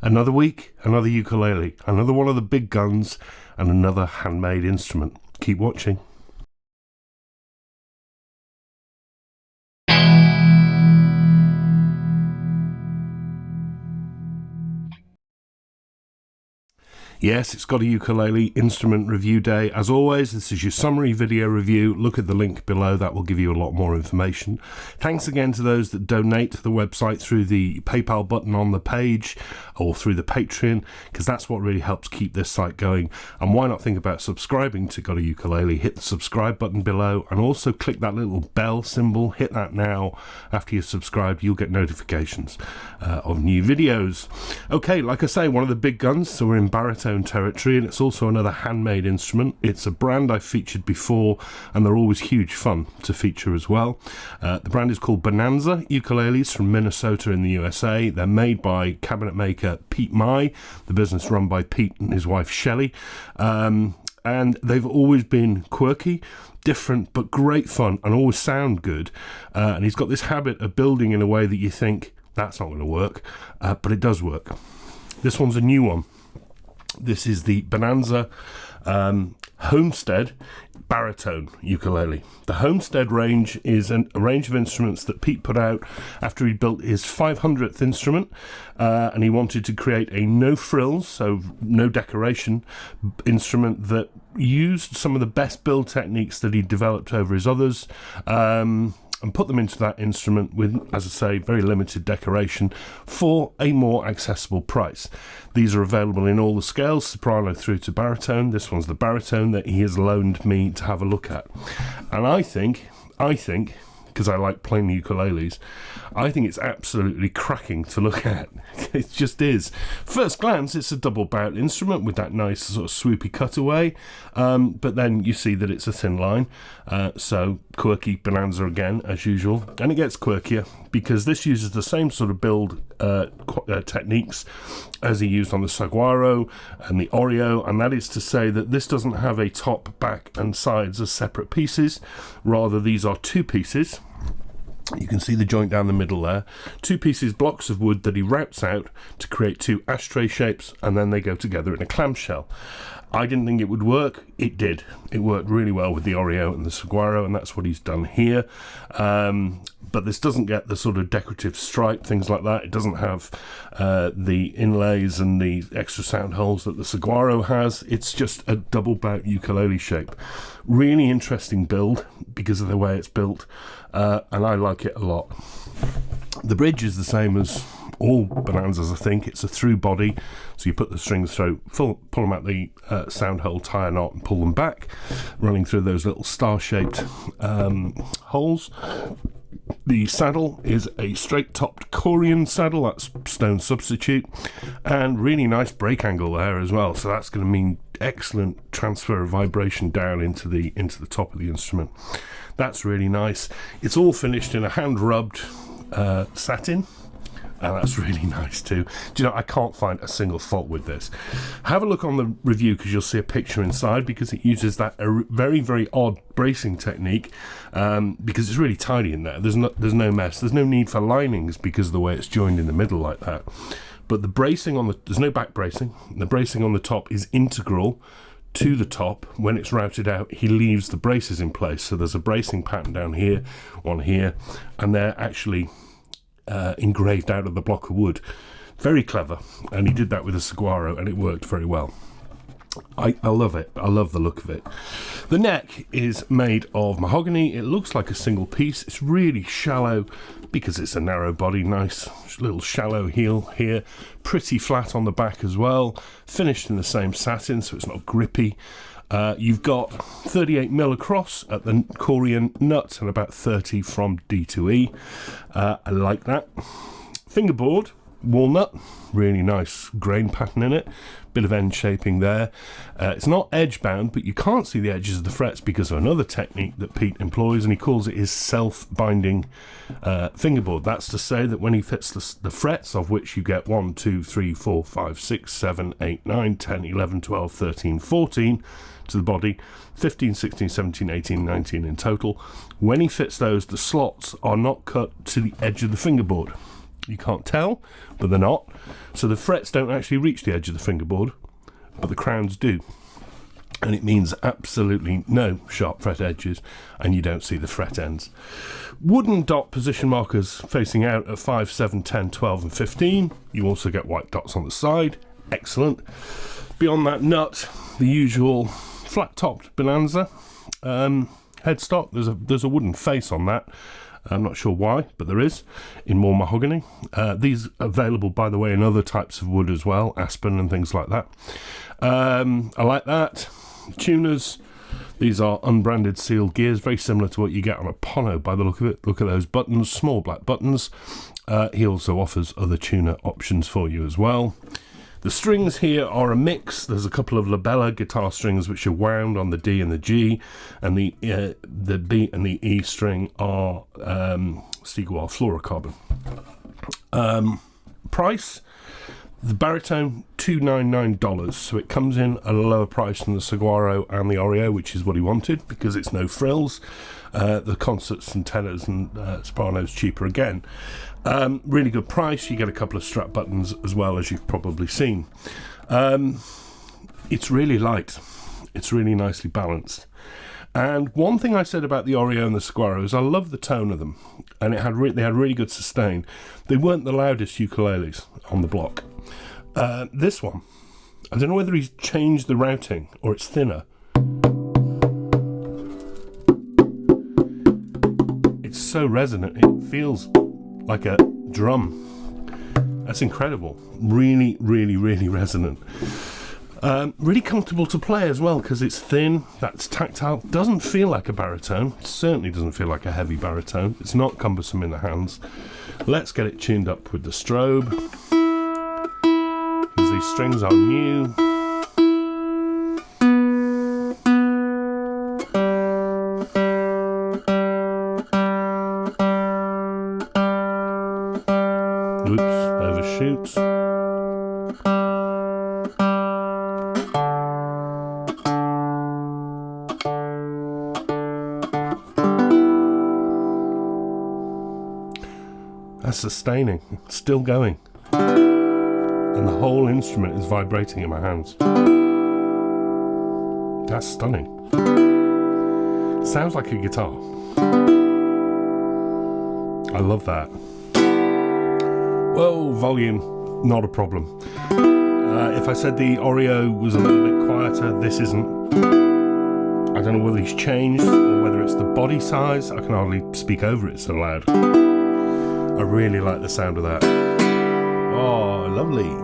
Another week, another ukulele, another one of the big guns, and another handmade instrument. Keep watching. Yes, it's GotAUkulele Instrument Review Day. As always, this is your summary video review. Look at the link below, that will give you a lot more information. Thanks again to those that donate to the website through the PayPal button on the page or through the Patreon, because that's what really helps keep this site going. And why not think about subscribing to GotAUkulele? Hit the subscribe button below and also click that little bell symbol. Hit that now. After you're subscribed, you'll get notifications of new videos. Okay, like I say, one of the big guns, so we're in Baritone territory, and it's also another handmade instrument. It's a brand I've featured before, and they're always huge fun to feature as well. The brand is called Bonanza Ukuleles from Minnesota in the USA. They're made by cabinet maker Pete Mai, the business run by Pete and his wife Shelley, and they've always been quirky, different, but great fun, and always sound good. And he's got this habit of building in a way that you think that's not going to work, but it does work. This one's a new one. This is the Bonanza Homestead Baritone ukulele. The Homestead range is a range of instruments that Pete put out after he built his 500th instrument, and he wanted to create a no frills, so no decoration instrument that used some of the best build techniques that he developed over his others, and put them into that instrument with, as I say, very limited decoration for a more accessible price. These are available in all the scales, soprano through to baritone. This one's the baritone that he has loaned me to have a look at. And I think, because I like playing the ukuleles, I think it's absolutely cracking to look at. It just is. First glance, it's a double bout instrument with that nice sort of swoopy cutaway, but then you see that it's a thin line, so quirky Bonanza again, as usual. And it gets quirkier because this uses the same sort of build techniques as he used on the Saguaro and the Oreo, and that is to say that this doesn't have a top, back and sides as separate pieces. Rather, these are two pieces. You can see the joint down the middle there. Two pieces, blocks of wood that he routes out to create two ashtray shapes, and then they go together in a clamshell. I didn't think it would work. It did. It worked really well with the Oreo and the Saguaro, and that's what he's done here. But this doesn't get the sort of decorative stripe, things like that. It doesn't have the inlays and the extra sound holes that the Saguaro has. It's just a double bout ukulele shape. Really interesting build because of the way it's built, and I like it a lot. The bridge is the same as all Bonanzas, I think. It's a through body, so you put the strings through, pull them out the sound hole, tie a knot and pull them back, running through those little star-shaped holes. The saddle is a straight-topped Corian saddle, that's stone substitute, and really nice break angle there as well, so that's going to mean excellent transfer of vibration down into the top of the instrument. That's really nice. It's all finished in a hand-rubbed satin, and that's really nice too. Do you know, I can't find a single fault with this. Have a look on the review because you'll see a picture inside, because it uses that very, very odd bracing technique, because it's really tidy in there. There's no mess. There's no need for linings because of the way it's joined in the middle like that. But the bracing there's no back bracing. The bracing on the top is integral to the top. When it's routed out, he leaves the braces in place. So there's a bracing pattern down here, one here, and they're actually engraved out of the block of wood. Very clever, and he did that with a Saguaro and it worked very well. I love it. I love the look of it. The neck is made of mahogany. It looks like a single piece. It's really shallow because it's a narrow body. Nice little shallow heel here. Pretty flat on the back as well. Finished in the same satin, so it's not grippy. You've got 38mm across at the Corian nut and about 30 from D to E. I like that. Fingerboard, walnut, really nice grain pattern in it. Bit of end shaping there. It's not edge bound, but you can't see the edges of the frets because of another technique that Pete employs, and he calls it his self-binding fingerboard. That's to say that when he fits the frets, of which you get 1, 2, 3, 4, 5, 6, 7, 8, 9, 10, 11, 12, 13, 14 to the body, 15, 16, 17, 18, 19 in total. When he fits those, the slots are not cut to the edge of the fingerboard. You can't tell, but they're not. So the frets don't actually reach the edge of the fingerboard, but the crowns do. And it means absolutely no sharp fret edges, and you don't see the fret ends. Wooden dot position markers facing out at 5, 7, 10, 12 and 15. You also get white dots on the side. Excellent. Beyond that nut, the usual flat-topped Bonanza headstock. There's a wooden face on that. I'm not sure why, but there is, in more mahogany. These are available, by the way, in other types of wood as well, aspen and things like that. I like that. Tuners, these are unbranded sealed gears, very similar to what you get on a Pono by the look of it. Look at those buttons, small black buttons. He also offers other tuner options for you as well. The strings here are a mix. There's a couple of labella guitar strings which are wound on the D and the G, and the B and the E string are Stiguar fluorocarbon. Price, the Baritone, $299, so it comes in at a lower price than the Saguaro and the Oreo, which is what he wanted because it's no frills. The concerts and tenors and sopranos cheaper again. Really good price. You get a couple of strap buttons as well, as you've probably seen. It's really light. It's really nicely balanced. And one thing I said about the Oreo and the Saguaro is I love the tone of them, and they had really good sustain. They weren't the loudest ukuleles on the block. This one, I don't know whether he's changed the routing or it's thinner. It's so resonant, it feels like a drum. That's incredible. Really resonant. Really comfortable to play as well because it's thin, that's tactile. Doesn't feel like a baritone. Certainly doesn't feel like a heavy baritone. It's not cumbersome in the hands. Let's get it tuned up with the strobe, because these strings are new. Oops, overshoots. That's sustaining, it's still going. And the whole instrument is vibrating in my hands. That's stunning. Sounds like a guitar. I love that. Whoa, volume, not a problem. If I said the Oreo was a little bit quieter, this isn't. I don't know whether he's changed or whether it's the body size. I can hardly speak over it so loud. I really like the sound of that. Oh, lovely.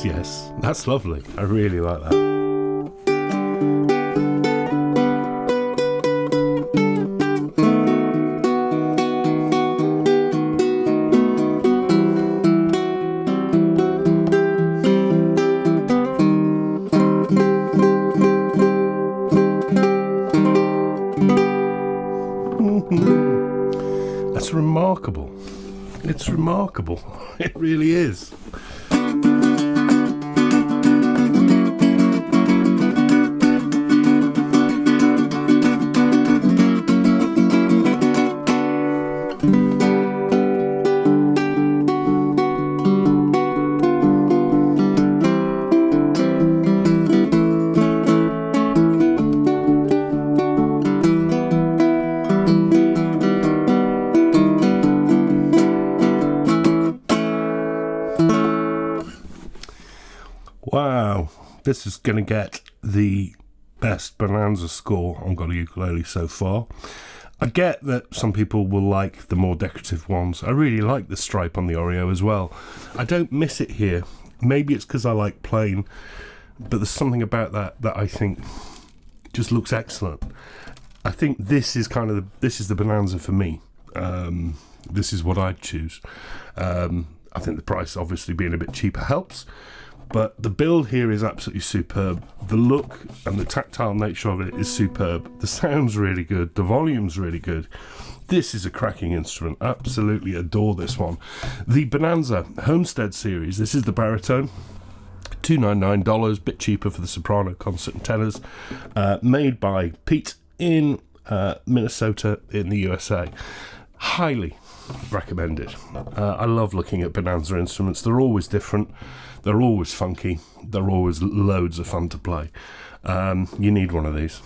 Yes. That's lovely. I really like that. That's remarkable. It's remarkable. It really is. Wow, this is going to get the best Bonanza score on GotAUkulele so far. I get that some people will like the more decorative ones. I really like the stripe on the Oreo as well. I don't miss it here. Maybe it's because I like plain, but there's something about that I think just looks excellent. I think this is the Bonanza for me. this is what I'd choose. I think the price obviously being a bit cheaper helps, but the build here is absolutely superb. The look and the tactile nature of it is superb. The sound's really good. The volume's really good. This is a cracking instrument. Absolutely adore this one. The Bonanza Homestead series. This is the Baritone. $299, bit cheaper for the soprano, concert and tenors. Made by Pete in Minnesota in the USA. Highly recommended. I love looking at Bonanza instruments. They're always different. They're always funky. They're always loads of fun to play. You need one of these.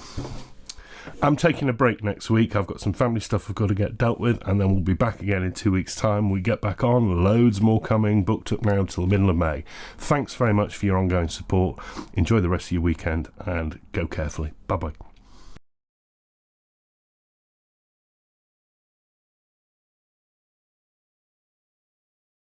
I'm taking a break next week. I've got some family stuff I've got to get dealt with, and then we'll be back again in 2 weeks' time. We get back on. Loads more coming. Booked up now till the middle of May. Thanks very much for your ongoing support. Enjoy the rest of your weekend, and go carefully. Bye-bye.